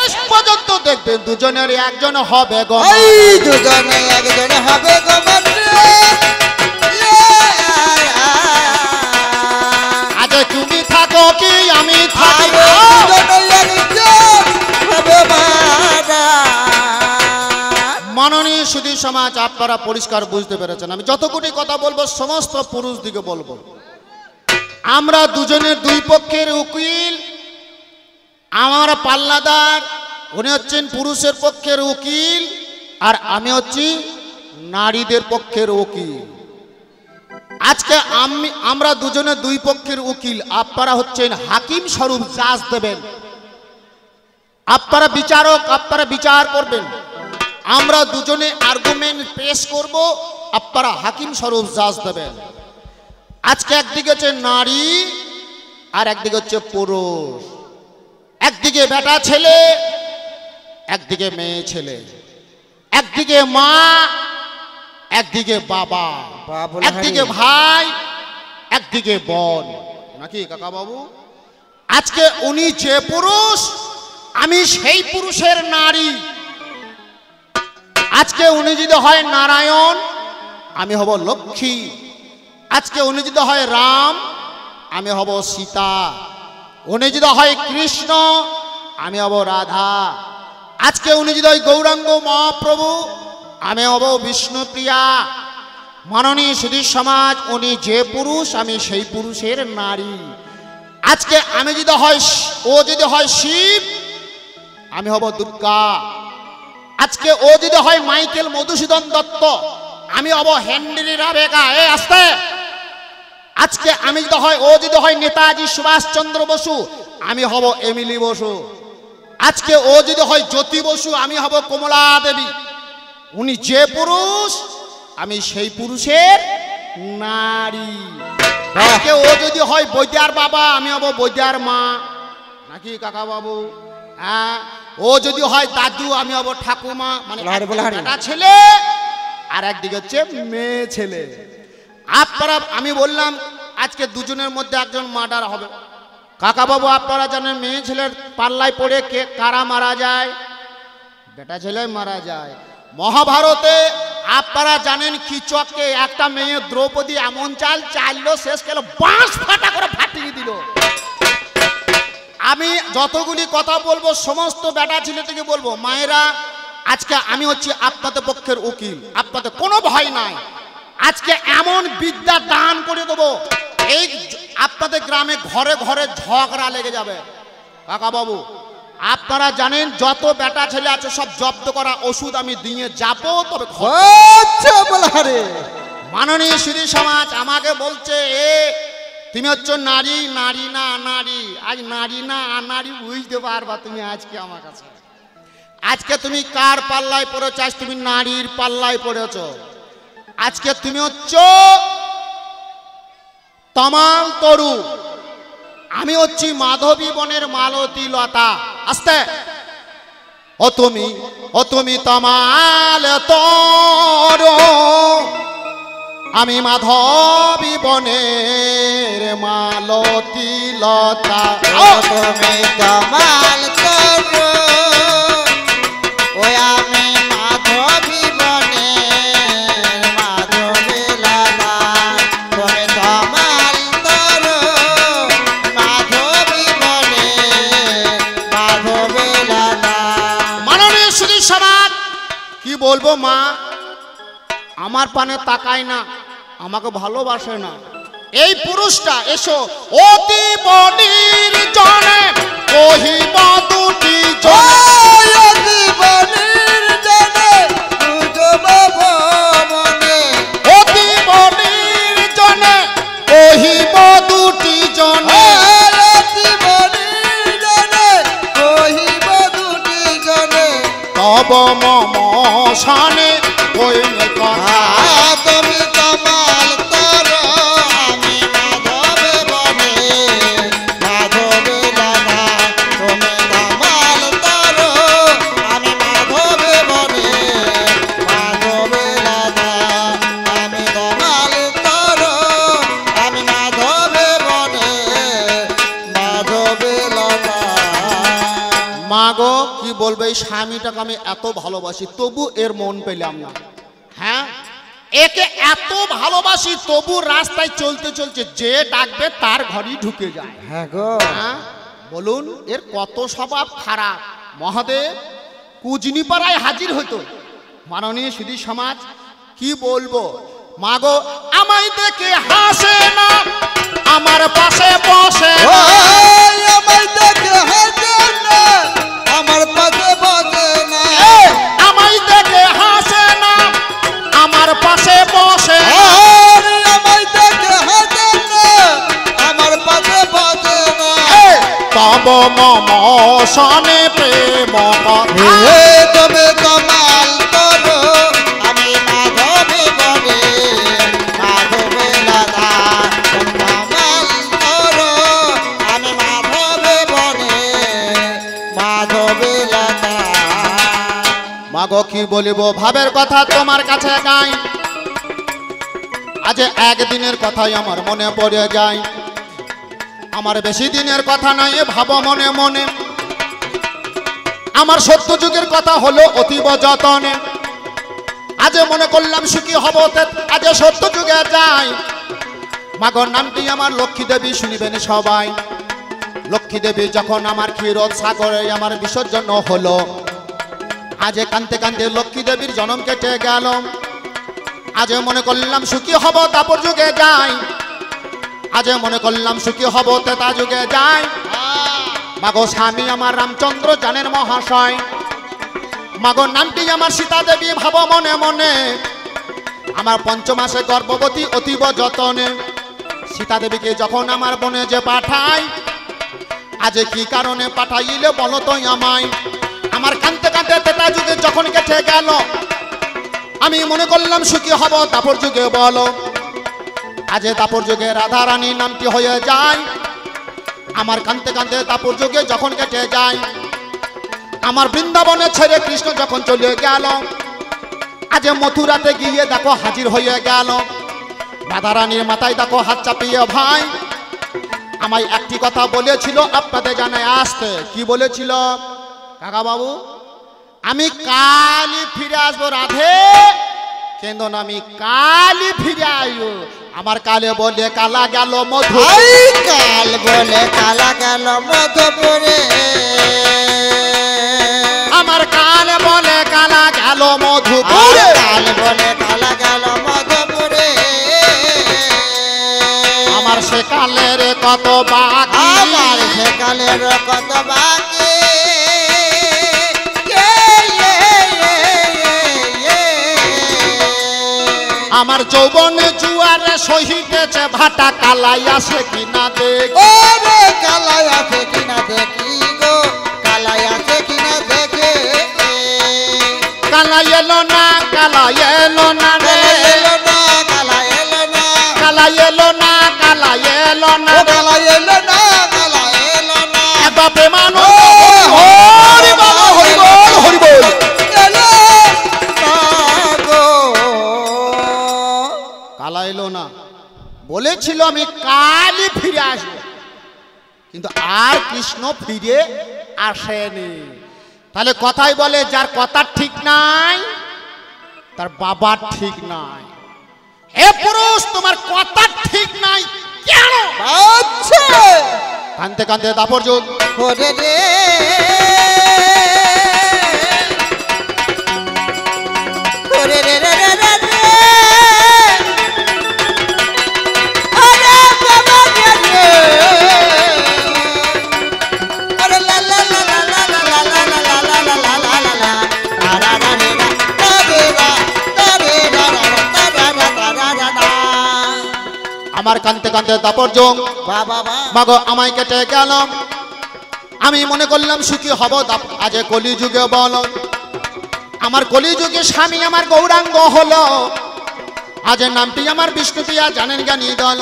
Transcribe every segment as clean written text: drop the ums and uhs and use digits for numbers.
শেষ পর্যন্ত দেখবেন দুজনের একজন হবে গো। এই দুজনে একজন হবে গো মাত্রে। আজ তুমি থাকো কি আমি থাকি, মাননীয় সুধী সমাজ আপনারা পরিষ্কার বুঝতে পেরেছেন। আমি যতটুকু কথা বলবো সমস্ত পুরুষ দিকে বলবো। আমরা দুজনের দুই পক্ষের উকিল। আমার পাল্লাদার উনি হচ্ছেন পুরুষের পক্ষের উকিল, আর আমি হচ্ছি নারীদের পক্ষের উকিল। আজকে আমরা দুজনের দুই পক্ষের উকিল, আপনারা হচ্ছেন হাকিম স্বরূপ জাজ দেবেন, আপনারা বিচারক, আপনারা বিচার করবেন। আমরা দুজনে আর্গুমেন্ট পেশ করব, আপনারা হাকিম স্বরূপ জাজ দেবেন। আজকে একদিকে হচ্ছে নারী আর একদিকে হচ্ছে পুরুষ, একদিকে বেটা ছেলে একদিকে মেয়ে ছেলে, একদিকে মা একদিকে বাবা, একদিকে ভাই একদিকে বোন, নাকি কাকা বাবু? আজকে উনি যে পুরুষ আমি সেই পুরুষের নারী। আজকে উনি যদি হয় নারায়ণ আমি হব লক্ষ্মী, আজকে উনি যদি হয় রাম আমি হব সীতা, উনি যদি হয় কৃষ্ণ আমি হব রাধা, আজকে উনি যদি হয় গৌরাঙ্গ মহাপ্রভু আমি হব বিষ্ণুপ্রিয়া। মাননীয় সুধী সমাজ উনি যে পুরুষ আমি সেই পুরুষের নারী। আজকে আমি যদি হয় ও যদি হয় শিব আমি হব দুর্গা, আজকে ও যদি হয় মাইকেল মধুসূদন দত্ত আমি হব হেনরি রাবেকা। আস্তে। আজকে আমি যদি হয় ও যদি হয় নেতাজি সুভাষচন্দ্র বসু আমি হব এমিলি বসু, আজকে ও যদি হয় জ্যোতি বসু আমি হব কমলা দেবী। উনি যে পুরুষ আমি সেই পুরুষের নারী। আজকে ও যদি হয় বৈদ্যার বাবা আমি হব বৈদ্যার মা, নাকি কাকা বাবু? হ্যাঁ। ও যদি হয় দাদু আমি হব ঠাকুমা। মানে একটা ছেলে আর একদিকে হচ্ছে মেয়ে ছেলে। আপনারা আমি বললাম আজকে দুজনের মধ্যে একজন মার্ডার হবে। কাকা বাবু আপনারা জানেন মেয়ে ছেলের পাল্লায় পড়ে কে কারা মারা যায়? বেটা ছেলে মারা যায়। মহাভারতে আপনারা জানেন কিচককে একটা মেয়ে দ্রৌপদী এমন চাল চাইলো শেষ গেল বাঁশ ফাটা করে ফাটিয়ে দিল। আমি যতগুলি কথা বলবো সমস্ত বেটা ছেলেটিকে বলবো, মায়েরা আজকে আমি হচ্ছি আপনাদের পক্ষের উকিল, আপনাদের কোনো ভয় নাই। আজকে এমন বিদ্যা দান করে দেবো এই আপনাদের গ্রামে ঘরে ঘরে ঝগড়া লেগে যাবে। কাকা বাবু আপনারা জানেন যত বেটা ছেলে আছে সব জব্দ করা ওষুধ আমি দিয়ে যাবো। তবে মাননীয় সুধী সমাজ আমাকে বলছে তুমি হচ্ছ নারী, নারী না নারী। আজ নারী না নারী বুঝতে পারবা তুমি আজকে আমার কাছে। আজকে তুমি কার পাল্লায় পড়েছ? আজ তুমি নারীর পাল্লায় পড়েছ। আজকে তুমি হচ্ছ তমাল তরু, আমি হচ্ছি মাধবী বনের মালতী লতা। আস্তে। ও তুমি তমাল তরু, আমি মাধবী বনের মালতী লতা। তুমি তমাল তরু, ওই আমি মাধবী বনের মাধবী লতা। তুমি তমাল তরু, মাধবী বনের মাধবী লতা। মাননীয় সুধী সমাজ কি বলবো মা, আমার পানে তাকায় না, আমাকে ভালোবাসে না। এই পুরুষটা এসো অতি বনির জনে কহিব দুটি অতি বনির জনে অতি বনির জনে কহিব দুটি জনে, অতি বনির জনে কহিব দুটি জনে। তব মম শানে কইলে কথা। তুমি তমাল তরু, আমি মাধবী বনের মাধবী লতা। তুমি তমাল তরু, আমি মাধবী বনের মাধবী লতা। আমি তমাল তরু, আমি মাধবী বনের মাধবী লতা। মাগো কি বলবো, এই স্বামীটাকে আমি এত ভালোবাসি তবু এর মন পেলাম না। হ্যাঁ, একে এত ভালোবাসি তবু রাস্তায় চলতে চলতে যে ডাকবে তার ঘরেই ঢুকে যায়। হ্যাঁ গো, হ্যাঁ বলুন, এর কত স্বভাব খারাপ। মহাদেব কুজনিপাড়ায় হাজির হতো মাননীয় সুধী সমাজ। কি বলবো, মাগো আমায় দেখে হাসে না, আমার পাশে বসে না। আমায় দেখে হাসে না, আমার পাশে বসে না। আমায় দেখে হাসে না, আমার পাশে বসে না। আমায় দেখে হাসে না, আমার পাশে বসে না। তব মম সনে প্রেম কথা। তুমি কমাল করো, আমি মাধবে বনে মাধবে রাধা। কমাল করো, আমি মাধবে বনে মাধবে রাধা। মাগো কি বলিব, ভাবের কথা তোমার কাছে গাই। আজ একদিনের কথাই আমার মনে পড়ে যায়। আমার বেশি দিনের কথা নয়, ভাবো মনে মনে। আমার সত্য যুগের কথা হলো অতীব যতনে। আজ মনে করলাম সুখী হব, আজ সত্য যুগে যাই। মাগর নামটি আমার লক্ষ্মী দেবী, শুনিবেন সবাই। লক্ষ্মী দেবী যখন আমার ক্ষীরোদ সাগরে আমার বিসর্জন হলো, আজ কানতে কানতে লক্ষ্মী দেবীর জন্ম কেটে গেল। আজ মনে করলাম সুখী হব, তারপর যুগে যাই। আজ মনে করলাম সুখী হব, তেতা যুগে যাই। মাগো স্বামী আমার রামচন্দ্র জানেন মহাশয়। মাগো নামটি আমার সীতা দেবী, ভাব মনে মনে। আমার পঞ্চমাসে গর্ভবতী অতীব যতনে। সীতা দেবীকে যখন আমার বনে যে পাঠাই, আজ কি কারণে পাঠাইলে বলো তো আমায়। আমার কাঁদতে কাঁদতে তেতা যুগে যখন কেটে গেল, আমি মনে করলাম সুখী হব, তারপর যুগে বলো। আজ তারপর যুগে রাধা রানী নামটি হয়ে যায়। আমার কাঁদতে কাঁদতে তারপর যুগে যখন কেটে যায়, আমার বৃন্দাবনে ছেড়ে কৃষ্ণ যখন চলে গেল, আজ মথুরাতে গিয়ে দেখো হাজির হয়ে গেল। রাধা রানীর মাথায় দেখো হাত চাপিয়ে ভাই আমায় একটি কথা বলেছিল, আপনাদের জানায় আসতে। কি বলেছিল কাকা বাবু? আমি কালই ফিরে আসবো রাধে, কিন্তু আমি কালই ফিরে আসবো। আমার কালে বলে কালা গেল মধু, কাল বলে কালা গেল মধুপুরে। আমার কালে বলে কালা গেল মধুপুরে। কাল বলে কালা গেল মধুপুরে। আমার সে কালের কত বাকি, আমার সে কালের কত বাকি। আমার যৌবনে জুয়ারে সহিতেছে ভাটা, কালাই আসে কিনা দেখ। ওরে কালাই আছে কিনা দেখি গো, কালাই আছে কিনা দেখে। কালা এলো না, কালা এলো না রে, এলো না, কালা এলো না, কালা এলো না, কালা এলো না ও রে। কালা এলো না, কালা এলো না। একবার প্রেমানন্দ হরি বল, হরি বল, হরি বল। এলো না গো। কালা এলো না, বলেছিল আমি কালই ফিরে আসবো, কিন্তু আর কৃষ্ণ ফিরে আসেনি। তাহলে কথাই বলে যার কথা ঠিক নাই তার বাবার ঠিক নাই। হে পুরুষ, তোমার কথা ঠিক নাই কেন? আচ্ছা কানতে কানতে দাপর যুগ ওরে রে, ওরে রে রে রে রে রে। ওরে বাবা রে রে। ওরে লা লা লা লা লা লা লা লা লা লা লা লা লা লা লা লা। রা রা রে রা, রা রে রা, রা রে রা রা রা রা রা রা রা রা। আমার কানতে কানতে দাপর যুগ বা বাবা মাগো আমায় কেটে গেল। আমি মনে করলাম সুখী হব, আজ কলিযুগে বলো। আমার কলিযুগে স্বামী আমার গৌরাঙ্গ হলো। আজ নামটি আমার বিষ্ণুপ্রিয়া, জানেন জ্ঞানী দল।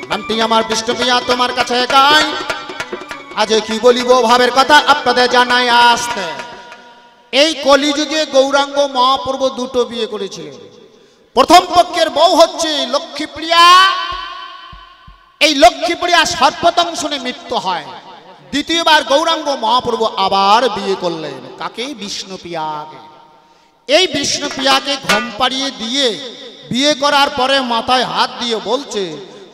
নামটি আমার বিষ্ণুপ্রিয়া তোমার কাছে গাই। আজ কি বলিব ভাবের কথা আপনাদের জানাই আসতে। এই কলিযুগে গৌরাঙ্গ মহাপ্রভু দুটো বিয়ে করেছিলেন। প্রথম পক্ষের বউ হচ্ছে লক্ষ্মীপ্রিয়া। এই লক্ষ্মীপ্রিয়া সর্বদংশনে মৃত্যু হয়। দ্বিতীয়বার গৌরাঙ্গ মহাপ্রভু আবার বিয়ে করলেন। কাকে? বিষ্ণুপ্রিয়াকে। এই বিষ্ণুপ্রিয়াকে ঘুম পাড়িয়ে দিয়ে বিয়ে করার পরে মাথায় হাত দিয়ে বলছে,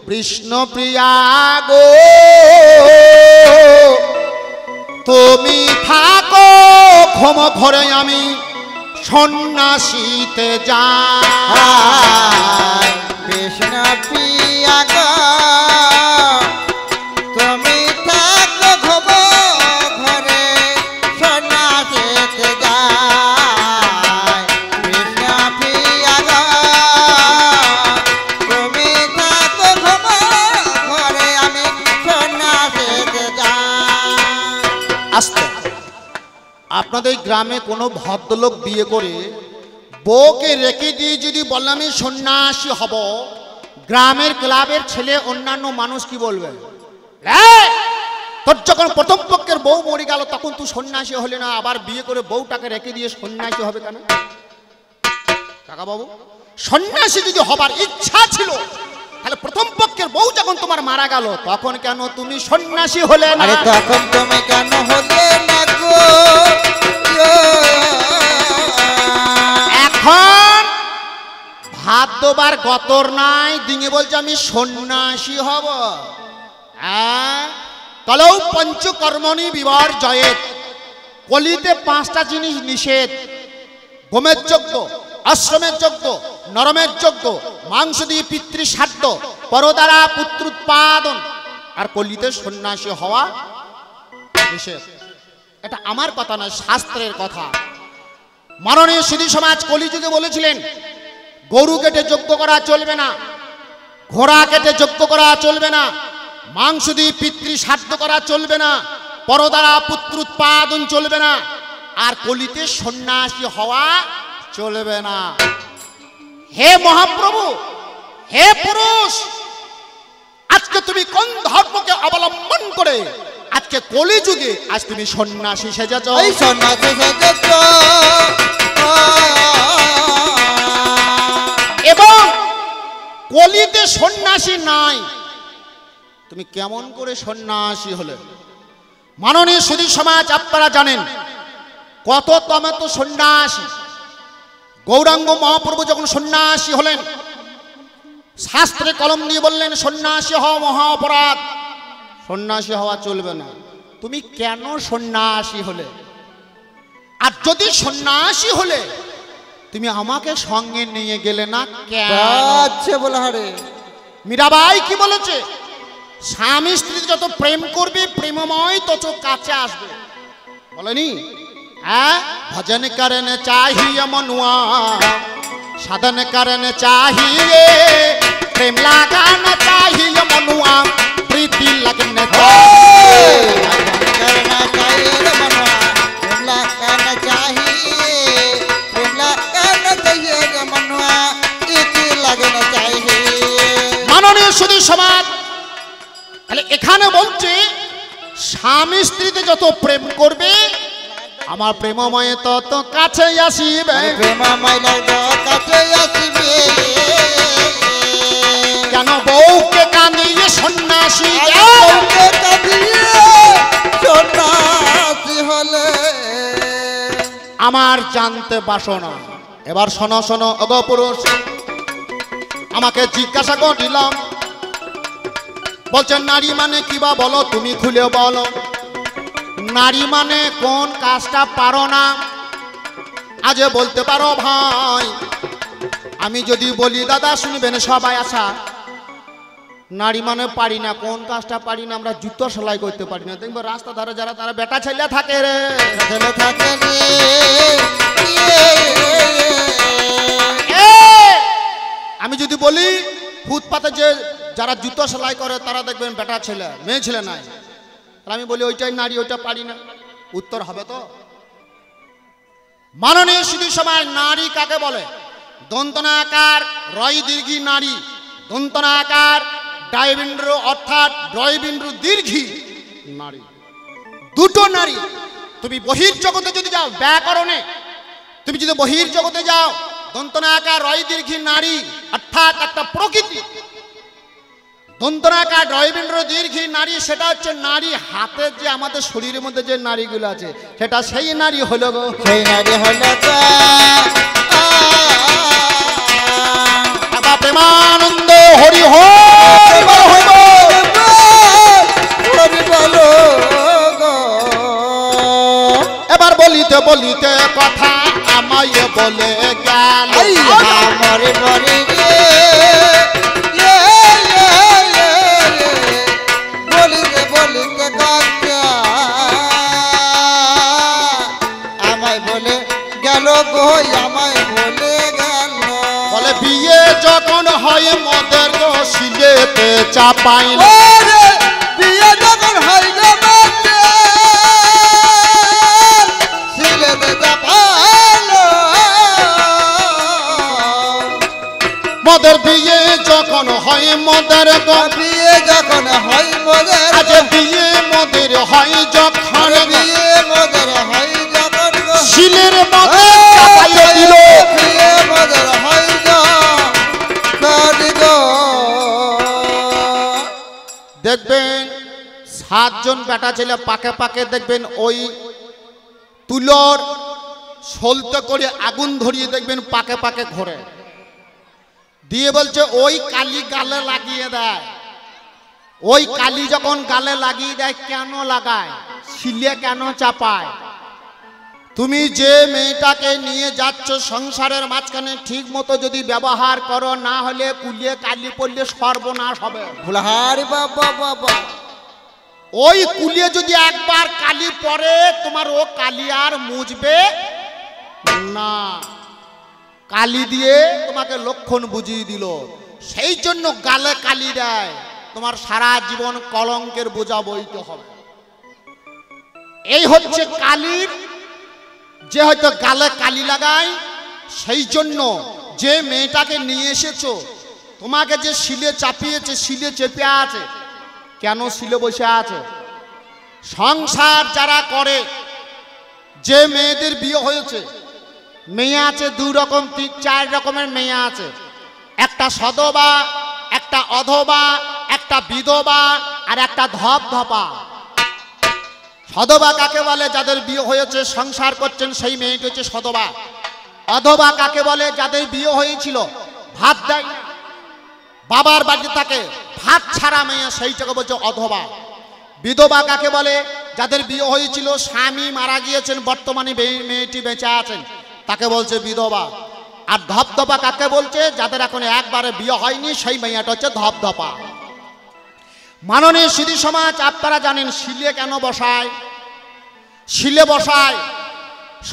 বিষ্ণুপ্রিয়া গো তুমি থাকো ঘুম ঘরে, আমি সন্ন্যাসীতে যাই। কৃষ্ণ প্রিয়া গো তুমি থাকো ঘুম ঘরে, সন্ন্যাসীতে যাই। কৃষ্ণ প্রিয়া গো তুমি থাকো ঘুম ঘরে, আমি সন্ন্যাসীতে যাই। আসতে আপনাদের গ্রামে কোনো ভদ্রলোক বিয়ে করে বউকে রেখে দিয়ে যদি বললাম আমি সন্ন্যাসী হব, গ্রামের ক্লাবের ছেলে অন্যান্য মানুষ কি বলবে? তোর যখন প্রথম পক্ষের বউ মরে গেল তখন তুই সন্ন্যাসী হলে না, আবার বিয়ে করে বউটাকে রেখে দিয়ে সন্ন্যাসী হবে কেন? কাকা বাবু, সন্ন্যাসী যদি হবার ইচ্ছা ছিল তাহলে প্রথম পক্ষের বউ যখন তোমার মারা গেল তখন কেন তুমি সন্ন্যাসী হলে না? আরে তখন তুমি কেন হলে না গো? এখন ভাত দেবার গতর নাই, দিনে বলছে আমি সন্ন্যাসী হব। কলৌ পঞ্চকর্মণি বিবর্জয়েৎ, কলিতে 5টা জিনিস নিষেধ। হোমের যজ্ঞ, আশ্রমের যজ্ঞ, নরমের যজ্ঞ, মাংস দিয়ে পিতৃশ্রাদ্ধ, পর দ্বারা পুত্র উৎপাদন, আর কলিতে সন্ন্যাসী হওয়া নিষেধ। এটা আমার কথা নয়, শাস্ত্রের কথা। মাননীয় সুধী সমাজ কলিযুগে বলেছিলেন গরু কেটে যজ্ঞ করা চলবে না, ঘোড়া কেটে যজ্ঞ করা চলবে না, মাংস দিয়ে পিতৃশ্রাদ্ধ করা চলবে না, পর দ্বারা পুত্র উৎপাদন চলবে না, আর কলিতে সন্ন্যাসী হওয়া চলবে না। হে মহাপ্রভু, হে পুরুষ, আজকে তুমি কোন ধর্মকে অবলম্বন করে আজকে কলিযুগে আজ তুমি সন্ন্যাসী সেজেছ? এই সন্ন্যাসী সেজেছ, এবং কলিতে সন্ন্যাসী নাই, তুমি কেমন করে সন্ন্যাসী হলে? মাননীয় সুধী সমাজ আপনারা জানেন কত তমত সন্ন্যাসী। গৌরাঙ্গ মহাপ্রভু যখন সন্ন্যাসী হলেন শাস্ত্রে কলম দিয়ে বললেন সন্ন্যাসী হওয়া মহা অপরাধ, সন্ন্যাসী হওয়া চলবে না। তুমি কেন সন্ন্যাসী হলে? আর যদি সন্ন্যাসী হলে তুমি আমাকে সঙ্গে নিয়ে গেলে না কেন? আচ্ছা বলে হারে মীরাবাই কি বলেছে? স্বামী স্ত্রী যত প্রেম করবে প্রেমময় তত কাছে আসবে, বলেনি? হ্যাঁ, ভজন করন चाहिए मनुआ, साधन करन चाहिए, प्रेम लगाना चाहिए मनुआ, प्रीति लगने चाहिए। करना चाहिए रे मनवा, प्रेमला करना चाहिए, प्रेमला करना चाहिए रे मनवा, इति लगना चाहिए। মাননীয় সুধী সমাজ, তাহলে এখানে বলছে স্বামী স্ত্রীতে যত প্রেম করবে আমার প্রেমময় তত কাছে আসিবে। প্রেমময় লাগতো কাছে আসিবে, কেন বউকে কাঁদিয়ে সন্ন্যাসী বউকে কাঁদিয়ে সন্ন্যাসী হলে আমার জানতে বাসনা। এবার শোনো শোনো অগো পুরুষ, আমাকে জিজ্ঞাসা করিলাম, বলছেন নারী মানে কি বা বলো, তুমি খুলে বলো। নারী মানে কোন কাজটা পারো না আজ বলতে পারো ভাই? আমি যদি বলি দাদা শুনবেন সবাই, আশা নারী মানে পারি না, কোন কাজটা পারি না? আমরা জুতো সেলাই করতে পারি না। দেখবো রাস্তা ধারে যারা তারা বেটা ছেলে থাকে রে, ছেলে থাকে রে, আমি যদি বলি ফুটপাতে যে যারা জুতো সেলাই করে তারা দেখবেন বেটা ছেলে, মেয়ে ছেলে নাই, আমি বলি ওইটাই নারী, ওইটা পারি না, উত্তর হবে তো? মাননীয় সুধী সমাজ, নারী কাকে বলে? দন্তনাকার রয় দীর্ঘী নারী, দন্তনাকার ডায়বিন্দ্র অর্থাৎ ডয়বিন্দ্র দীর্ঘী নারী, দুটো নারী। তুমি বহির্জগতে যদি যাও ব্যাকরণে, তুমি যদি বহির্জগতে যাও দন্তনাকার রয় দীর্ঘী নারী অর্থাৎ একটা প্রকৃতি, তন্ত্রাকার রবীন্দ্র দীর্ঘী নারী, সেটা হচ্ছে নারী হাতের যে আমাদের শরীরের মধ্যে যে নারীগুলো আছে, সেটা সেই নারী হলো গো, সেই নারী হলো গো। বাবা প্রেমানন্দ হরি হরি বল হরি বল, হরি বলো গো। এবার বলিতে বলিতে কথা আমায় বলে গেল, আমার মরে গে বলিতে বলিতে কথা আমায় বলে গেল গো, আমায় বলে গেল। বলে বিয়ে যখন হয় মদের গো শিলেতে চাপাইল, ওরে বিয়ে যখন হয় গো শিলেতে চাপালো, মদের বিয়ে যখন হয় মদের গো, বিয়ে যখন হয় মদের, আজ বিয়ে মদের হয় যখন বিয়ে মদের হয় যখন গো, শিলের মধ্যে চাপাইয়া দিল, বিয়ে মদের হয় যখন গো। দেখবেন 7 জন বেটা ছেলে পাকে পাকে দেখবেন ওই তুলোর সলতে করে আগুন ধরিয়ে দেখবেন পাকে পাকে ঘোরে দিয়ে বলছে ওই কালি গালে লাগিয়ে দেয়। ওই কালি যখন গালে লাগিয়ে দেয়, কেন লাগায়? শিলে কেন চাপায়? তুমি যে মেয়েটাকে নিয়ে যাচ্ছ সংসারের মাঝখানে ঠিক মতো যদি ব্যবহার করো, না হলে কুলিয়ে কালি পড়লে সর্বনাশ হবে। ভুলহারি বাবা বাবা, ওই কুলিয়ে যদি একবার কালি পড়ে, তোমার ও কালি আর মুছবে না। কালি দিয়ে তোমাকে লক্ষণ বুঝিয়ে দিল, সেই জন্য গালে কালি দেয়। তোমার সারা জীবন কলঙ্কের বোঝা বইতে হবে। এই হচ্ছে কালির, যে হয়তো গালে কালি লাগায়। সেই জন্য যে মেয়েটাকে নিয়ে এসেছো, তোমাকে যে শিলে চাপিয়েছে, শিলে চেপে আছে, কেন শিলে বসে আছে? সংসার যারা করে, যে মেয়েদের বিয়ে হয়েছে, মেয়ে আছে 2 রকম 3-4 রকমের মেয়ে আছে। একটা সধবা, একটা অধবা, একটা বিধবা, আর একটা ধপধপা। সধবা কাকে বলে? যাদের বিয়ে হয়েছে, সংসার করছেন, সেই মেয়েটি হচ্ছে সধবা। অধবা কাকে বলে? যাদের বিয়ে হয়েছিল, ভাত দেয় না, বাবার বাড়িতে থাকে, ভাত ছাড়া মেয়ে, সেইটাকে বলছে অধবা। বিধবা কাকে বলে? যাদের বিয়ে হয়েছিল, স্বামী মারা গিয়েছেন, বর্তমানে মেয়েটি বেঁচে আছেন, তাকে বলছে বিধবা। আর ধপধপা কাকে বলছে? যাদের এখন একবারে বিয়ে হয়নি, সেই মেয়েটা হচ্ছে ধপধপা। মাননীয় সিদ্ধি সমাজ, আপনারা জানেন শিলে কেন বসায়? শিলে বসায়,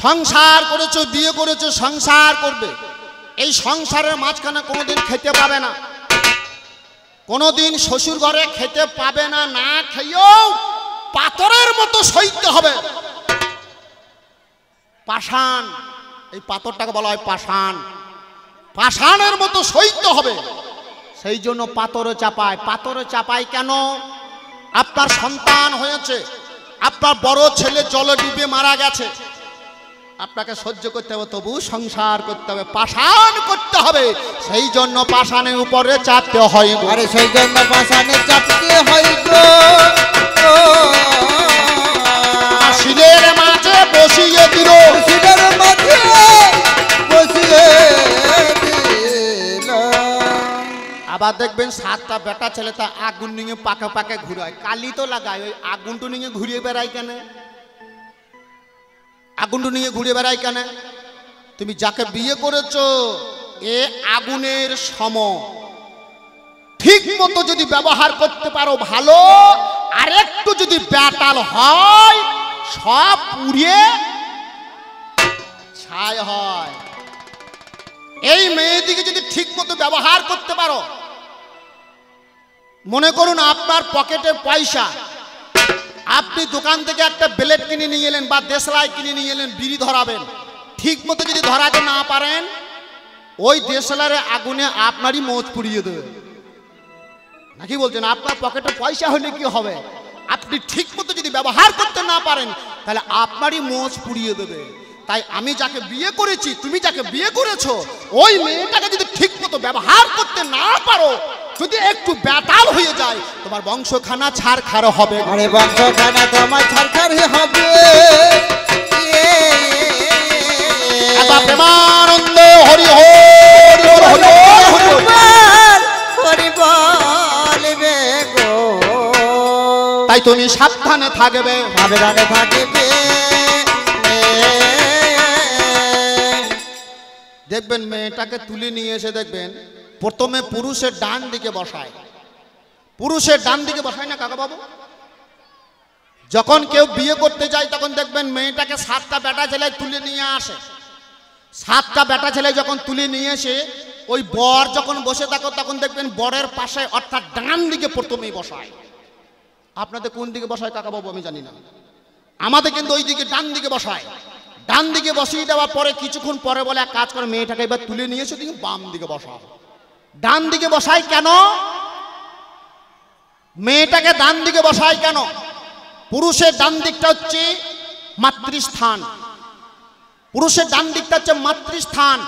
সংসার করেছো, বিয়ে করেছো, সংসার করবে। এই সংসারের মাঝখানে কোনোদিন খেতে পাবে না, কোনোদিন শ্বশুর ঘরে খেতে পাবে না। না খেয়েও পাথরের মতো সইতে হবে। পাষাণ, এই পাথরটাকে বলা হয় পাষাণ। পাষাণের মতো সইতে হবে। সেই জন্য পাথরে চাপায়। পাথরে চাপায় কেন? আপনার সন্তান হয়েছে, আপনার বড় ছেলে জলে ডুবে মারা গেছে, আপনাকে সহ্য করতে হবে, তবু সংসার করতে হবে, পাষাণ করতে হবে। সেই জন্য পাষাণের উপরে চাপতে হয়। আরে সেই জন্য পাষাণে চাপতে হয় গো। শিলের মাঝে বসিয়ে দিল, শিলের মাঝে বসিয়ে দিল। আবার দেখবেন 7টা বেটা ছেলে তা আগুন নিয়ে পাকে পাকে ঘুরায়। কালি তো লাগায়, ওই আগুনটু নিয়ে ঘুরিয়ে বেড়ায় কেন? আগুনটু নিয়ে ঘুরিয়ে বেড়ায় কেন? তুমি যাকে বিয়ে করেছো, এ আগুনের সম। ঠিক মতো যদি ব্যবহার করতে পারো ভালো, আর একটু যদি ব্যাটাল হয়, সব পুড়িয়ে ছাই হয়। এই মেয়েটিকে যদি ঠিক মতো ব্যবহার করতে পারো, মনে করুন আপনার পকেটে পয়সা, আপনি দোকান থেকে একটা ব্লেড কিনে নিয়ে এলেন বা দেশলাই কিনে নিয়ে এলেন, বিড়ি ধরাবেন। ঠিক মতো যদি ধরাতে না পারেন, ওই দেশলাইয়ের আগুনে আপনারই মোচ পুড়িয়ে দেবে। নাকি বলছেন? আপনার পকেটে পয়সা হলে কি হবে? আপনি ঠিক মতো যদি ব্যবহার করতে না পারেন, তাহলে আপনারই মোচ পুড়িয়ে দেবে। তাই আমি যাকে বিয়ে করেছি, তুমি যাকে বিয়ে করেছো, ওই মেয়েটাকে যদি ঠিক মতো ব্যবহার করতে না পারো, যদি একটু ব্যাটাল হয়ে যায় তোমার বংশখানা ছাড়খাড় হবে। আরে বংশখানা তোমার ছাড়খাড় হবে। প্রেমানন্দ হরি হরি হরি হরি বলবে গো। তাই তুমি সাবধানে থাকবে, সাবধানে থাকবে। দেখবেন মেয়েটাকে তুলে নিয়ে এসে দেখবেন প্রথমে পুরুষের ডান দিকে বসায়, পুরুষের ডান দিকে বসায় না কাকা বাবু? যখন কেউ বিয়ে করতে যায় তখন দেখবেন মেয়েটাকে 7টা বেটা ছেলে তুলে নিয়ে আসে। 7টা বেটা ছেলে যখন তুলে নিয়ে এসে ওই বর যখন বসে থাকো তখন দেখবেন বরের পাশে অর্থাৎ ডান দিকে প্রথমেই বসায়। আপনাদের কোন দিকে বসায় কাকা বাবু আমি জানি না, আমাদের কিন্তু ওই দিকে ডান দিকে বসায়। ডান দিকে বসিয়ে দেওয়ার পরে কিছুক্ষণ পরে বলে এক কাজ করে মেয়েটাকে এবার তুলে নিয়ে এসে তুমি বাম দিকে বসাও। ডান দিকে বসায় কেন? মেয়েটাকে ডান দিকে বসায় কেন? পুরুষের ডান দিকটা হচ্ছে মাতৃস্থান, পুরুষের ডান দিকটা হচ্ছে মাতৃস্থান।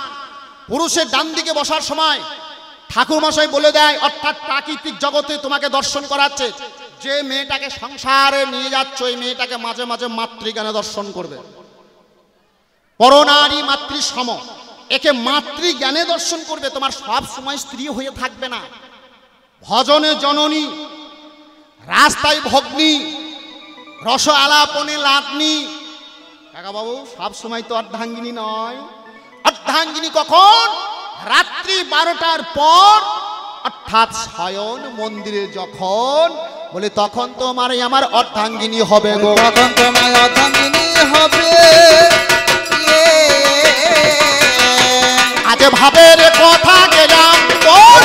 পুরুষের ডান দিকে বসার সময় ঠাকুর মশাই বলে দেয়, অর্থাৎ প্রাকৃতিক জগতে তোমাকে দর্শন করাচ্ছে, যে মেয়েটাকে সংসারে নিয়ে যাচ্ছ এই মেয়েটাকে মাঝে মাঝে মাতৃজ্ঞানে দর্শন করবে। পরনারী মাতৃ সম, একে মাতৃজ্ঞানে দর্শন করবে। তোমার সব সময় স্ত্রী হয়ে থাকবে না। ভজনে জননী, রাস্তায় ভগ্নী, রস আলাপনে লাতনি। কাকা বাবু সব সময় তো অর্ধাঙ্গিনী নয়। অর্ধাঙ্গিনী কখন? রাত্রি 12টার পর, অর্থাৎ শয়ন মন্দিরে যখন বলে তখন তোমার আমার অর্ধাঙ্গিনী হবে গো। তখন তোমার অর্ধাঙ্গিনী হবে। আজ ভাবের কথা গেলাম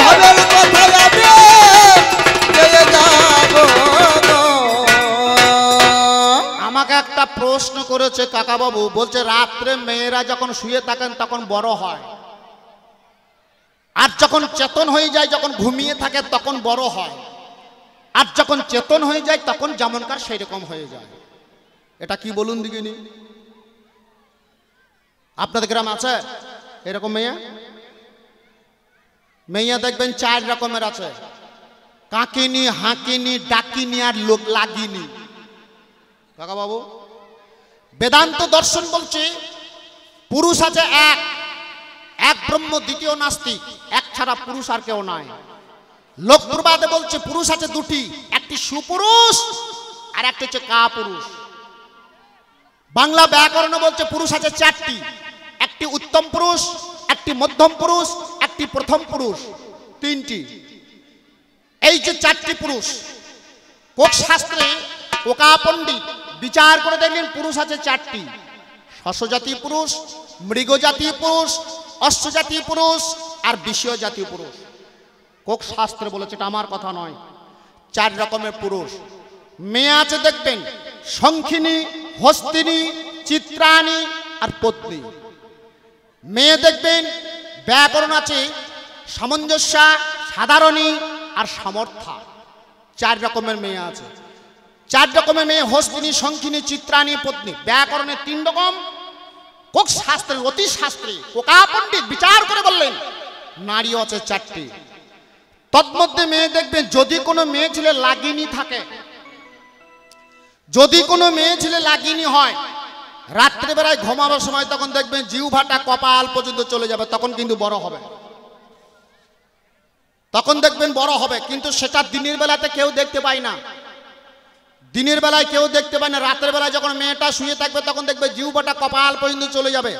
ভাবের কথা যাবে গেলে যাব। আমাকে একটা প্রশ্ন করেছে কাকা বাবু, বলছে রাত্রে মেয়েরা যখন শুয়ে থাকেন তখন বড় হয়, আর যখন চেতন হয়ে যায় যখন ঘুমিয়ে থাকে তখন বড় হয়, আর যখন চেতন হয়ে যায় তখন যেমনকার সেই রকম হয়ে যায়। এটা কি বলুন দিকিনি? আপনাদের গ্রাম আছে এরকম মেয়ে? মেয়ে দেখবেন 4 রকমের আছে, কাকিনি, হাঁকিনি, ডাকিনি আর লোক লাগিনি। কাকা বাবু বেদান্ত দর্শন বলছে পুরুষ আছে এক, এক ব্রহ্ম দ্বিতীয় নাস্তিক, এক ছাড়া পুরুষ আর কেউ নাই। লোক প্রবাদে বলছে পুরুষ আছে 2টি, একটি সুপুরুষ আর একটা হচ্ছে কাপুরুষ। বাংলা ব্যাকরণ বলছে পুরুষ আছে 4টি, একটি উত্তম পুরুষ, একটি মধ্যম পুরুষ, একটি প্রথম পুরুষ, 3টি। এই যে 4টি পুরুষ, কোক শাস্ত্রে কোকা পণ্ডিত বিচার করে দেখলেন পুরুষ আছে 4টি, শস্যজাতীয় পুরুষ, মৃগজাতীয় পুরুষ, অশ্বজাতীয় পুরুষ আর বিষয় জাতীয় পুরুষ। কোক শাস্ত্রে বলেছে, এটা আমার কথা নয়। 4 রকমের পুরুষ। মেয়ে আছে দেখবেন শঙ্খিনী, হস্তিনী, চিত্রাণী আর পত্নী। মেয়ে দেখবেন ব্যাকরণ আছে সামঞ্জস্যা, সাধারণী আর সমর্থা। 4 রকমের মেয়ে আছে। 4 রকমের মেয়ে হস্তিনী, শঙ্খিনী, চিত্রাণী, পত্নী। ব্যাকরণে 3 রকম। কোক শাস্ত্রে, অতি শাস্ত্রে কোকা পণ্ডিত বিচার করে বললেন নারী আছে 4টি। তন্মধ্যে মেয়ে দেখবেন যদি কোনো মেয়ে ছেলে লাগিনী থাকে, যদি কোনো মেয়ে ছেলে লাগিনী হয়, রাত্রেবেলায় ঘুমাবার সময় তখন দেখবেন জিহ্বাটা কপাল পর্যন্ত চলে যাবে, তখন কিন্তু বড় হবে। তখন দেখবেন বড় হবে, কিন্তু সেটা দিনের বেলাতে কেউ দেখতে পায় না। দিনের বেলায় কেউ দেখতে পায় না। রাতের বেলায় যখন মেয়েটা শুয়ে থাকবে তখন দেখবে জিহ্বাটা কপাল পর্যন্ত চলে যাবে।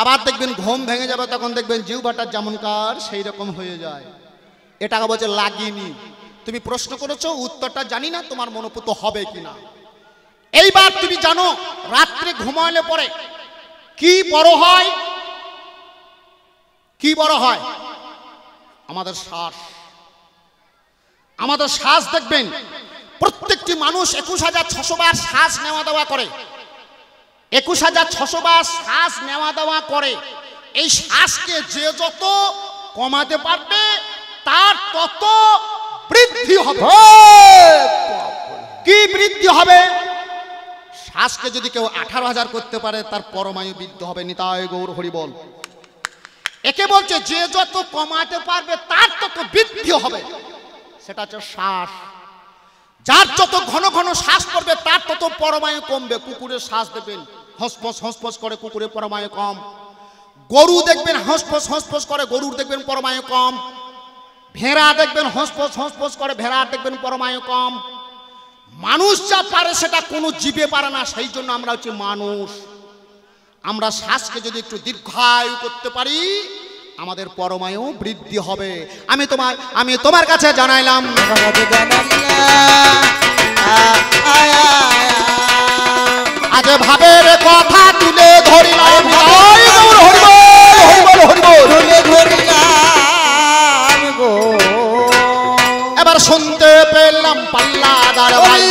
আবার দেখবেন ঘুম ভেঙে যাবে, তখন দেখবেন জিহ্বাটা যেমনকার সেই রকম হয়ে যায়। এটাকে বলছে লাগিনী। তুমি প্রশ্ন করেছো, উত্তরটা জানি না তোমার মনোপুত হবে কিনা। এইবার তুমি জানো রাত্রে ঘুমালে পরে কি বড় হয়? কি বড় হয়? আমাদের শ্বাস। আমাদের শ্বাস দেখবেন প্রত্যেকটি মানুষ 21,600 বার শ্বাস নেওয়া দেওয়া করে। 21,600 বার শ্বাস নেওয়া দেওয়া করে। এই শ্বাসকে যে যত কমাতে পারবে তার তত বৃদ্ধি হবে। কি বৃদ্ধি হবে? শ্বাসকে যদি কেউ 18,000 করতে পারে তার পরমায়ু বৃদ্ধি হবে। নিতাই গৌর হরি বল। একে বলছে যে যত কমাতে পারবে তার তত বৃদ্ধি হবে, সেটা হচ্ছে শ্বাস। যার যত ঘন ঘন শ্বাস পড়বে তার তত পরমায়ু কমবে। কুকুরের শ্বাস দেবেন হসফস হসফস করে, কুকুরের পরমায়ু কম। গরু দেখবেন হসফস হসফস করে, গরুর দেখবেন পরমায়ু কম। ভেড়া দেখবেন হসফস হসফস করে, ভেড়ার দেখবেন পরমায়ু কম। মানুষ যা পারে সেটা কোনো জীবে পারে না, সেই জন্য আমরা হচ্ছে মানুষ। আমরা শ্বাসকে যদি একটু দীর্ঘায়ু করতে পারি আমাদের পরমায়ু বৃদ্ধি হবে। আমি তোমার কাছে জানাইলাম, আজ ভাবের কথা তুলে ধরিলাম, এবার শুনতে পেলাম পাল্লাদার ভাই,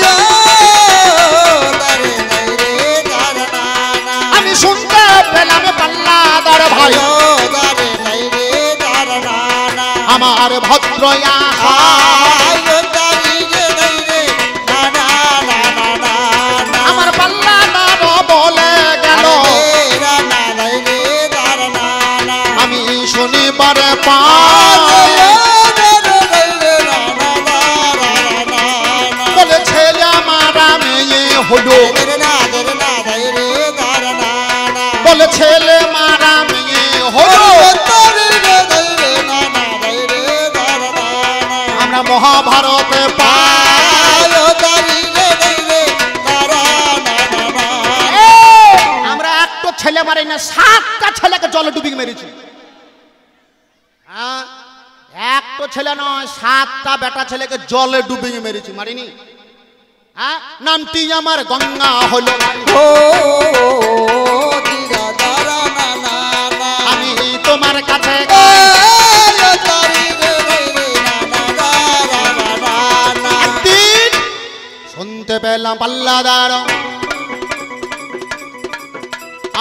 আমি শুনতে পেলাম পাল্লাদার ভাই, আমার ভদ্র আমার পাল্লাদার বলে গেল, আমি শনিবারে বলে ছেলে মারা মেয়ে হলো, বলে ছেলে মারা মেয়ে হলো। আমরা মহাভারতে আমরা একটা ছেলে মারি না, 7টা ছেলেকে জলে ডুবিয়ে মেরেছি। একটা ছেলে নয়, 7টা বেটা ছেলেকে জলে ডুবিয়ে মেরেছি, মারিনি? নামটি আমার গঙ্গা হলো, আমি তোমার কাছে একদিন শুনতে পেলাম পাল্লাদার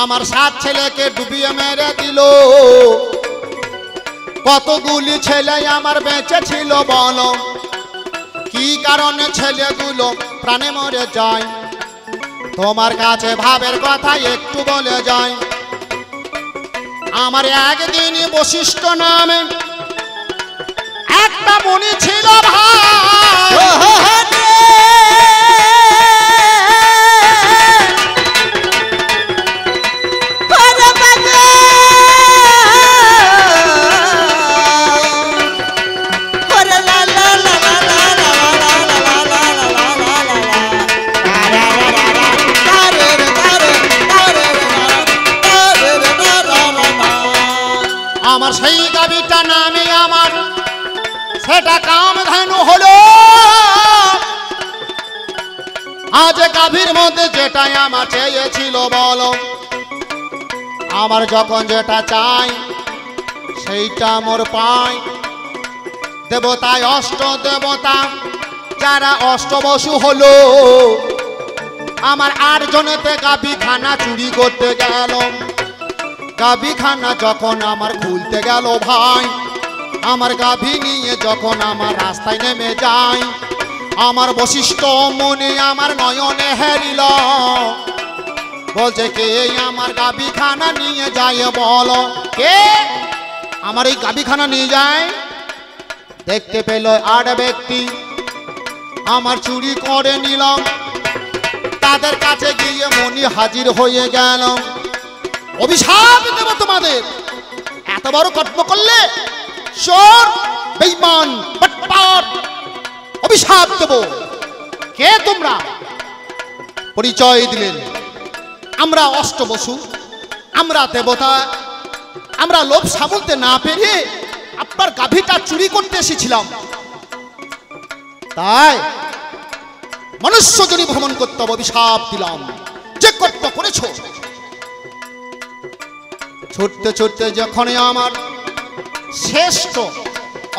আমার 7 ছেলেকে ডুবিয়ে মেরে দিল। কতগুলি ছেলে আমার বেঁচে ছিল বলো, কি কারণে ছেলেগুলো প্রাণে মরে যায়? তোমার কাছে ভাবের কথা একটু বলে যায়। আমার একদিন বশিষ্ঠ নামে একটা মণি ছিল ভাই, আমার সেই গাভীটা নামে আমার সেটা কামধেনু হলো। আজ গাভীর মধ্যে যেটাই আমার চেয়েছিল বলো, আমার যখন যেটা চাই সেইটা মোর পাই। দেবতায় অষ্ট দেবতা যারা অষ্টবসু হলো, আমার 8 জনেতে গাভী খানা চুরি করতে গেল। গাভী খানা যখন আমার খুলতে গেল ভাই, আমার গাভী নিয়ে যখন আমার রাস্তায় নেমে যায়, আমার বশিষ্ঠ মনে আমার নয়নে হেরিল, বলছে কে আমার গাভী খানা নিয়ে যায় বলো, কে আমার এই গাভী খানা নিয়ে যায়? দেখতে পেল 8 ব্যক্তি আমার চুরি করে নিল। তাদের কাছে গিয়ে মনি হাজির হয়ে গেল। অভিশাপ দেব তোমাদের, এত বড় কর্ম করলে, চোর বেঈমান বাটপার, অভিশাপ দেব। কে তোমরা? পরিচয় দিলেন, আমরা অষ্টবসু, আমরা দেবতা, আমরা লোভ সামলতে না পেরে আপনার গাভীটা চুরি করতে এসেছিলাম। তাই মনুষ্য যদি ভ্রমণ করতে হবে, অভিশাপ দিলাম। যে কর্ম করেছো, ছুটতে ছুটতে যখন আমার শ্রেষ্ঠ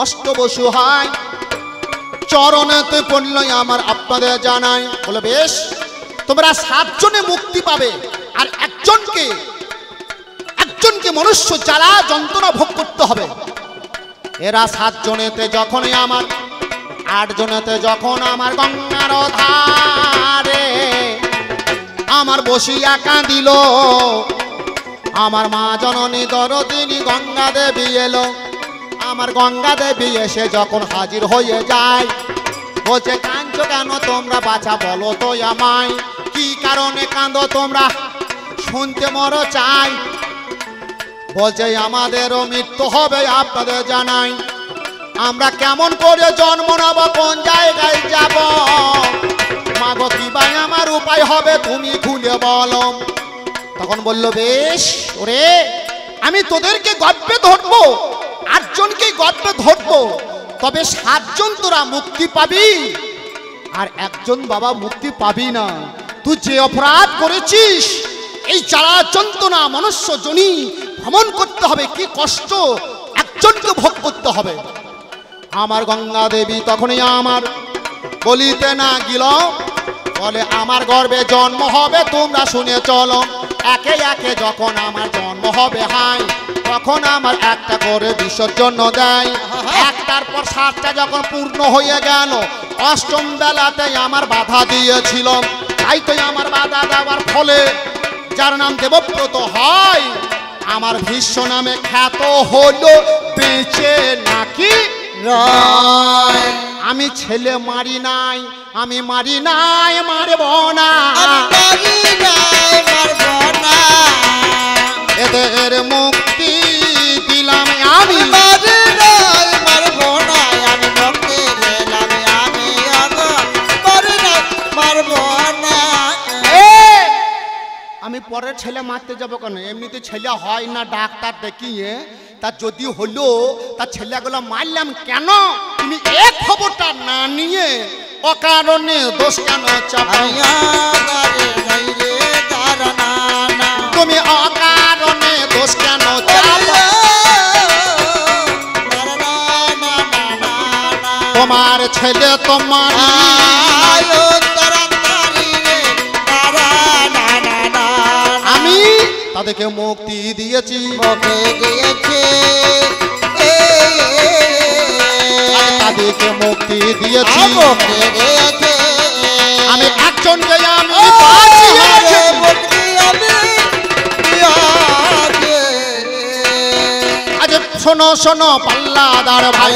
অষ্টবসু হয় চরণেতে পড়ল, আমার আপনাদের জানাই, বলে বেশ তোমরা 7 জনে মুক্তি পাবে, আর একজনকে মনুষ্য জ্বালা যন্ত্রণা ভোগ করতে হবে। এরা 7 জনেতে যখনই আমার 8 জনেতে যখন আমার গঙ্গার ধারে আমার বসিয়া কাঁদিল, আমার মা জননী দরদিনী গঙ্গা দেবী এলো। আমার গঙ্গা দেবী এসে যখন হাজির হয়ে যায়, বলছে কাঁদছো কেন তোমরা বাছা, বলো তো আমায় কি কারণে কাঁদো তোমরা, শুনতে মরো চাই। বলছে আমাদেরও মৃত্যু হবে আপনাদের জানাই, আমরা কেমন করে জন্ম নেব, কোন জায়গায় যাব, মাগো কি ভাই আমার উপায় হবে তুমি খুলে বলো। তখন বলল বেশ ওরে, আমি তোদেরকে গর্বে ধরবো, 8 জনকে গর্বে ধরবো, তবে 7 জন তোরা মুক্তি পাবি, আর 1 জন বাবা মুক্তি পাবি না। তুই যে অপরাধ করেছিস, এই জ্বালা যন্ত্রণা মনুষ্য জনি ভ্রমণ করতে হবে, কি কষ্ট 1 জনকে ভোগ করতে হবে। আমার গঙ্গা দেবী তখনই আমার বলিতে না গেল, বলে আমার গর্ভে জন্ম হবে তোমরা শুনে চলো, একে একে যখন আমার জন্ম হবে হাই, তখন আমার একটা করে বিসর্জন দেয়। একটার পর 7টা যখন পূর্ণ হয়ে গেল, 8ম বেলাতে আমার বাধা দিয়েছিল, তাই তো আমার বাধা দেওয়ার ফলে যার নাম দেবব্রত হয়, আমার ভীষ্ম নামে খ্যাত হলো বেঁচে নাকি রয়। আমি ছেলে মারি নাই, আমি মারি নাই, মারব না, আমি মারি নাই, মারব না, এদের মুক্তি দিলাম আমি, মারি নাই, মারব না, আমি মুক্তি দিলাম আমি, মারি নাই, মারব না। আমি পরের ছেলে মারতে যাবো কেন, এমনিতে ছেলে হয় না ডাক্তার দেখিয়ে, তার যদি হলো তার ছেলেগুলো মারলাম কেন, তুমি এক খবরটা না নিয়ে অকারণে দোষ কেন চাপাও, তুমি অকারণে দোষ কেন চাপাও, তোমার ছেলে তোমার আমি তাদেরকে মুক্তি দিয়েছি, তাদেরকে মুক্তি দিয়েছি, আমি 1 জনকে আমি আজ শোনো শোনো পাল্লাদার ভাই,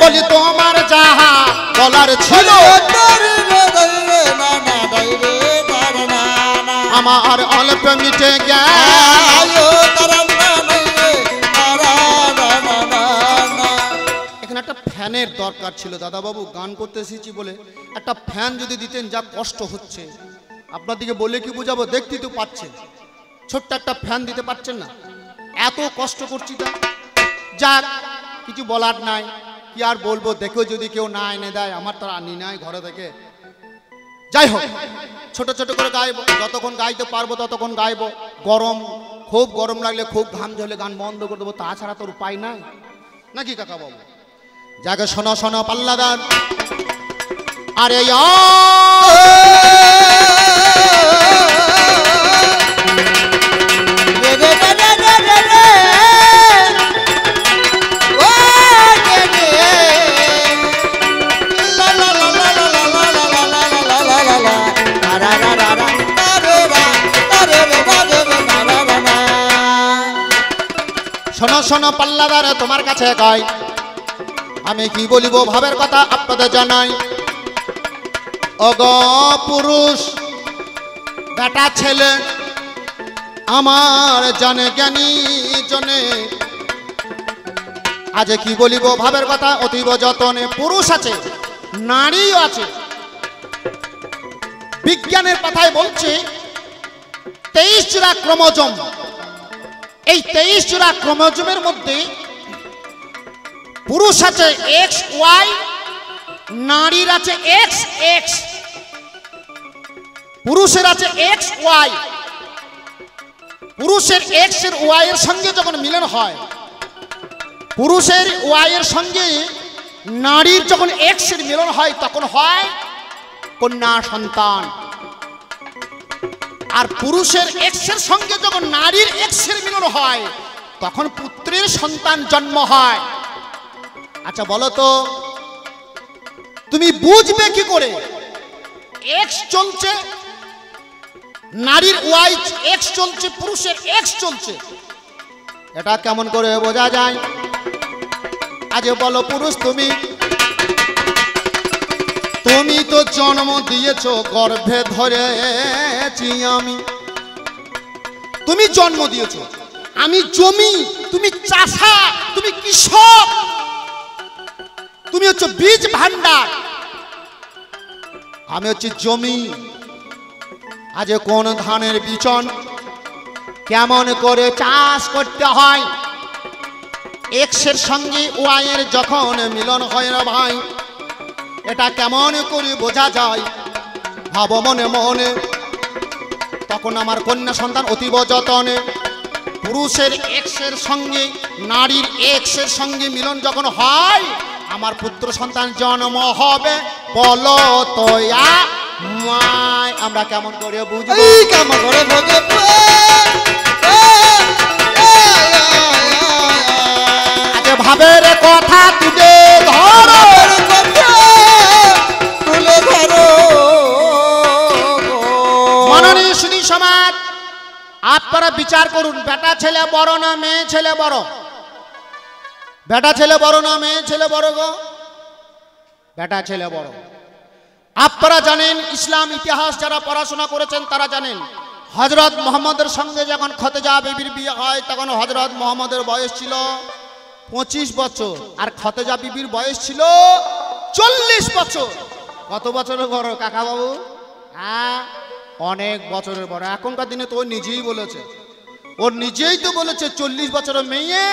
বলি তোমার যাহা বলার ছিল আমার অল্প মিটে গেল। এখানে একটা ফ্যানের দরকার ছিল দাদাবাবু, গান করতে এসেছি বলে একটা ফ্যান যদি দিতেন, যা কষ্ট হচ্ছে আপনাদেরকে বলে কি বুঝাবো, দেখতেই তো পাচ্ছেন, ছোট্ট একটা ফ্যান দিতে পারছেন না, এত কষ্ট করছি তা যাক কিছু বলার নাই, কি আর বলবো, দেখেও যদি কেউ না এনে দেয়, আমার তো আনি নাই ঘরে থেকে, যাই হোক ছোট ছোট করে গাইবো, যতক্ষণ গাইতে পারবো ততক্ষণ গাইবো, গরম খুব গরম লাগলে খুব ঘাম ঝরলে গান বন্ধ করে দেবো, তাছাড়া তোর উপায় নাই নাকি কাকা বাবু। যাকে শোনো শোনো পাল্লাদার, আরে শোনো শোনো পাল্লাদার, তোমার কাছে গাই, আমি কি বলিব ভাবের কথা আপনাদের জানাই। অগ পুরুষ বেটা ছেলে আমার জানে জ্ঞানী জনে, আজ কি বলিব ভাবের কথা অতীব যতনে, পুরুষ আছে নারীও আছে, বিজ্ঞানের কথায় বলছে 23 জোড়া ক্রোমোজোম, এই 23 জোড়া ক্রোমোজোমের মধ্যে পুরুষ আছে XY, নারীর আছে XX, পুরুষের আছে XY, পুরুষের X এর Y এর সঙ্গে যখন মিলন হয়, পুরুষের Y এর সঙ্গে নারীর যখন X এর মিলন হয়, তখন হয় কন্যা সন্তান, আর পুরুষের X এর সঙ্গে যখন নারীর X এর মিলন হয়, তখন পুত্রের সন্তান জন্ম হয়। আচ্ছা বলো তো, তুমি বুঝবে কি করে X চলছে, নারীর ওয়াই এক্স চলছে, পুরুষের এক্স চলছে। এটা কেমন করে বোঝা যায়? আজ বলো পুরুষ, তুমি তো জন্ম দিয়েছো, গর্ভে ধরেছি আমি। তুমি জন্ম দিয়েছো, আমি জমি, তুমি চাষা, তুমি কৃষক, তুমি হচ্ছে বীজ ভান্ডার, আমি হচ্ছে জমি। আজ কোন ধানের বিচন কেমন করে চাষ করতে হয়, এক্সের সঙ্গে ওয়াইয়ের যখন মিলন হয় না ভাই, এটা কেমন করে বোঝা যায়? ভাবো মনে মনে, তখন আমার কন্যা সন্তান অতীব যতনে। পুরুষের এক্সের সঙ্গে নারীর এক্সের সঙ্গে মিলন যখন হয়, আমার পুত্র সন্তান জন্ম হবে। বলো তো মায়, আমরা কেমন করে বুঝবো? কেমন করে বুঝবো? আজ ভাবের কথা তুলে ধরো, তুলে ধরো। মাননীয় সুধী সমাজ, আপনারা বিচার করুন, বেটা ছেলে বড় না মেয়ে ছেলে বড়? বেটা ছেলে বড় না মেয়ে ছেলে বড় গো? বেটা ছেলে বড়। আপনারা জানেন, ইসলাম ইতিহাস যারা পড়াশোনা করেছেন তারা জানেন, হযরত মুহাম্মদের সঙ্গে যখন খতেজা বিবির বিয়ে হয়, তখন হযরত মুহাম্মদের বয়স ছিল 25 বছর, আর খতেজা বিবির বয়স ছিল 40 বছর। কত বছরের বড় কাকা বাবু? হ্যাঁ, অনেক বছরের বড়। এখনকার দিনে তো ও নিজেই বলেছে, ওর নিজেই তো বলেছে 40 বছরের মেয়ে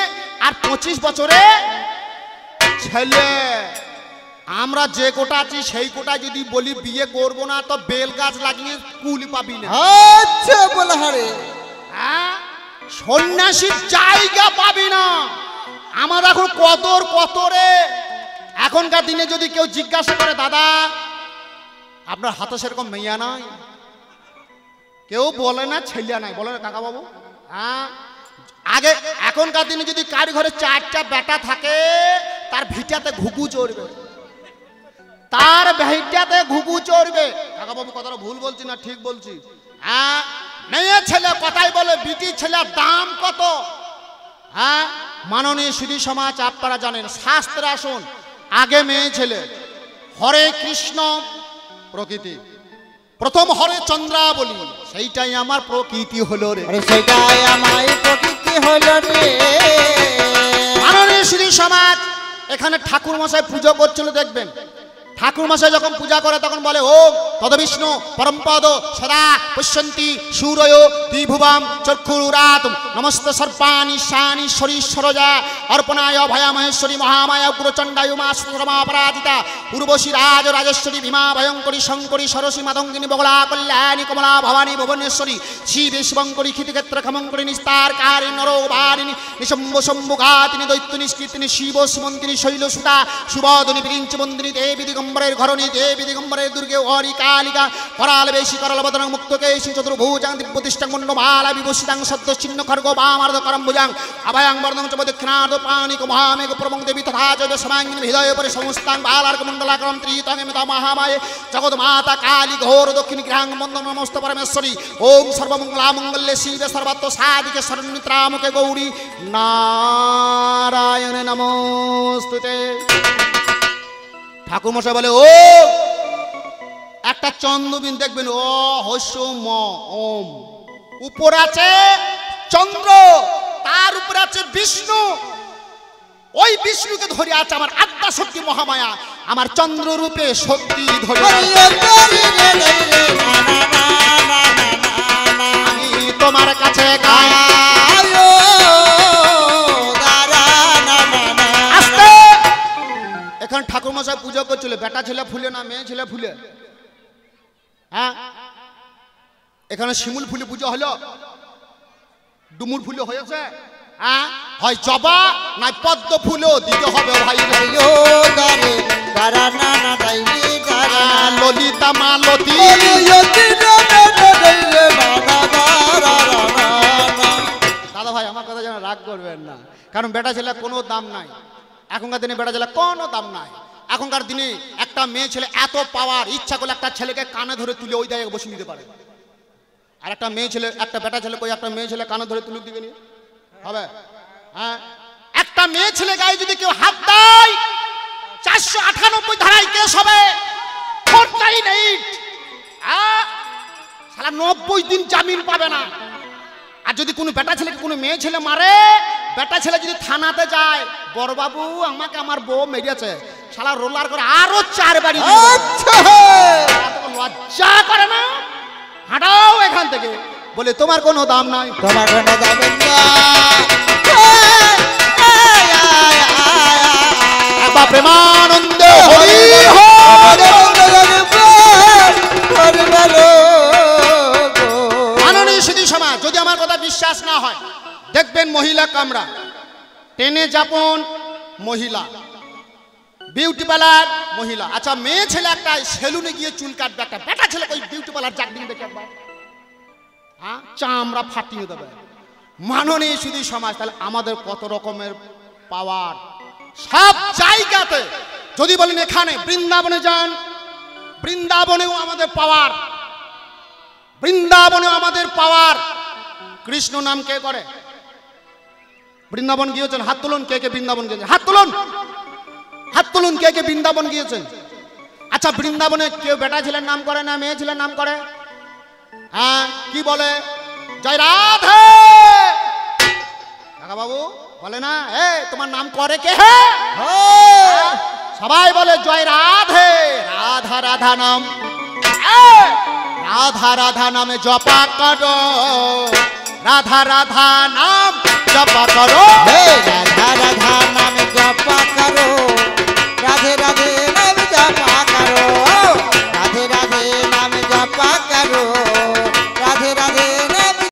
আর 25 বছরে ছেলে। আমরা যে কোটা আছি সেই কোটা যদি বলি বিয়ে করবো না, তো বেল গাছ লাগিয়ে কুল পাবি না। আচ্ছা বলে হারে, হ্যাঁ, সন্ন্যাসীর জায়গা পাবি না। আমার এখন কতরে। এখনকার দিনে যদি কেউ জিজ্ঞাসা করে, দাদা আপনার হাতে সেরকম মেয়া নাই, কেউ বলে না ছেলে নাই, বলে না কাকা বাবু। হ্যাঁ, আগে এখনকার দিনে যদি কার ঘরে 4টা বেটা থাকে, তার ভিটাতে ঘুঘু চড়বে, তার ভিটাতে ঘুঘু চড়বে। কাকা বাবু কথাটা ভুল বলছি না ঠিক বলছি? হ্যাঁ, মেয়ে ছেলে কথাই বলে, বিটি ছেলের দাম কত? হ্যাঁ, মাননীয় সুধী সমাজ, আপনারা জানেন, শাস্ত্রে আসুন, আগে মেয়ে ছেলে, হরে কৃষ্ণ প্রকৃতি, প্রথম হরে চন্দ্রাবলী, সেইটাই আমার প্রকৃতি হলো রে। সেটাই আমার প্রকৃতি হলো রে। মাননীয় সুধী সমাজ, এখানে ঠাকুর মশাই পুজো করছিল, দেখবেন ঠাকুর মশাই যখন পূজা করে তখন বলে, ওম তদবিষ্ণু পরমপদ সদা পশ্যন্তি সূরয় দ্বিভুবাম চক্ষুরাত নমস্ত সর্পানি শানি শরীশ্বরজা অর্পণায় ভয়া মহেশ্বরী মহামায়া উগ্রচণ্ডায় মা সুরমাপরাজিতা উর্বশী রাজ রাজেশ্বরী ভীমা ভয়ঙ্করী শঙ্করী সরসী মাতঙ্গিনী বগলা কল্যাণী কমলা ভবানী ভুবনেশ্বরী শিবে শিবঙ্করী ক্ষিতিক্ষেত্র ক্ষমঙ্করী নিস্তার কারী নরবারিণী নিশম্ভ শম্ভুঘাতিনী দৈত্য নিষ্কৃতিনী শিব সুমন্তিনী শৈলসুতা সুবদনী বিরিঞ্চ বন্দিনী দেবী দিগম্বরের ঘরণী দেবী দিগম্বরের দুর্গে হরি কালিকা করাল বেশি করল বদন মুক্তকেশী চতুর্ভুজাং দিব্যতিষ্ঠাং মুন্ডমালা বিভূষিতাং সদ্য চিহ্ন খর্গ বামার্ধ করম্বুজাং অভয়াং বর্ধং চ দক্ষিণার্ধ পাণিক মহামেঘ প্রমং দেবী তথা জয় সমাঙ্গিনী হৃদয় পরে সমস্তাং বালার্ক মণ্ডলাকরম ত্রিতঙ্গমিত মহামায়ে জগৎ মাতা কালী ঘোর দক্ষিণ গৃহাং বন্দন নমস্ত পরমেশ্বরী ওম সর্বমঙ্গলা মঙ্গলে শিবে সর্বত্র সাধিকে শরণ্যত্রামুকে গৌরী নারায়ণ নমস্তুতে। ঠাকুর মশাই বলে, ও একটা চন্দ্রবিন দেখবেন, ও হস্য ম ওম, উপর আছে চন্দ্র, তার উপরে আছে বিষ্ণু, ওই বিষ্ণুকে ধরে আছে আমার আত্মা শক্তি মহামায়া, আমার চন্দ্র রূপে শক্তি ধরে আমি তোমার কাছে গাই। এখন ঠাকুর মশাই পূজা করছিল, বেটা ছেলে ফুলে না মেয়ে ছেলে ফুলে? হ্যাঁ, এখানে শিমুল ফুলে পুজো হলো, ডুমুর ফুলে হয়েছে। হ্যাঁ, হয় জবা না পদ্ম ফুলও দিতে হবে ভাই। ললিতা মালতী, দাদা ভাই আমার কথা যেন রাগ করবেন না, কারণ বেটা ছেলে কোনো দাম নাই। এখনকার দিনে বেটা ছেলে কোনো দাম নাই। এখনকার দিনে একটা মেয়ে ছেলে এত পাওয়ার, ইচ্ছা করলে একটা ছেলেকে কানে ধরে তুলে ওই জায়গায় বসে নিতে পারে। আর একটা মেয়ে ছেলে, একটা বেটা ছেলে কই একটা মেয়ে ছেলে কানে ধরে তুলুক দিবে নি হবে? হ্যাঁ, একটা মেয়ে ছেলে গায়ে যদি কেউ হাত দেয় 498 ধারায় কেস হবে। সালা 90 দিন জামিন পাবে না। আর যদি কোনো বেটা ছেলেকে কোনো মেয়ে ছেলে মারে, বেটা ছেলে যদি থানাতে যায়, বড় বাবু আমাকে আমার বউ মেরেছে, শালা রোলার করে আরো 4 বাড়ি। লজ্জা করে না? হাঁটাও এখান থেকে, বলে তোমার কোনো দাম নাই, তোমার কোনো দাম না। প্রেমানন্দ মাননীয় সুধী সমাজ, যদি আমার কথা বিশ্বাস না হয় দেখবেন মহিলা কামরা, টেনে যাপন মহিলা, বিউটি পার্লার মহিলা। আচ্ছা মেয়ে ছেলে একটা সেলুনে গিয়ে চুল কাটবে, একটা বেটা ছেলে ওই বিউটি পার্লার চাকরি দেখে একবার চামড়া ফাটিয়ে দেবে। মাননীয় সুধী সমাজ, তাহলে আমাদের কত রকমের পাওয়ার সব জায়গাতে। যদি বলেন এখানে বৃন্দাবনে যান, বৃন্দাবনেও আমাদের পাওয়ার, বৃন্দাবনেও আমাদের পাওয়ার। কৃষ্ণ নাম কে করে? বৃন্দাবন গিয়েছেন? হাত তুলুন কে কে বৃন্দাবন গিয়েছেন, হাত তুলুন, হাত তুলুন কে কে বৃন্দাবন গিয়েছেন। আচ্ছা বৃন্দাবনে কেউ বেটা ছেলের নাম করে না মেয়ে ছেলের নাম করে? হ্যাঁ, কি বলে? জয় রাধে। কাকা বাবু বলে না, এ তোমার নাম করে কে? সবাই বলে জয় রাধে। রাধা রাধা নাম, রাধা রাধা নামে জপা করো, রাধা রাধা নাম জপা করো, রাধা রাধা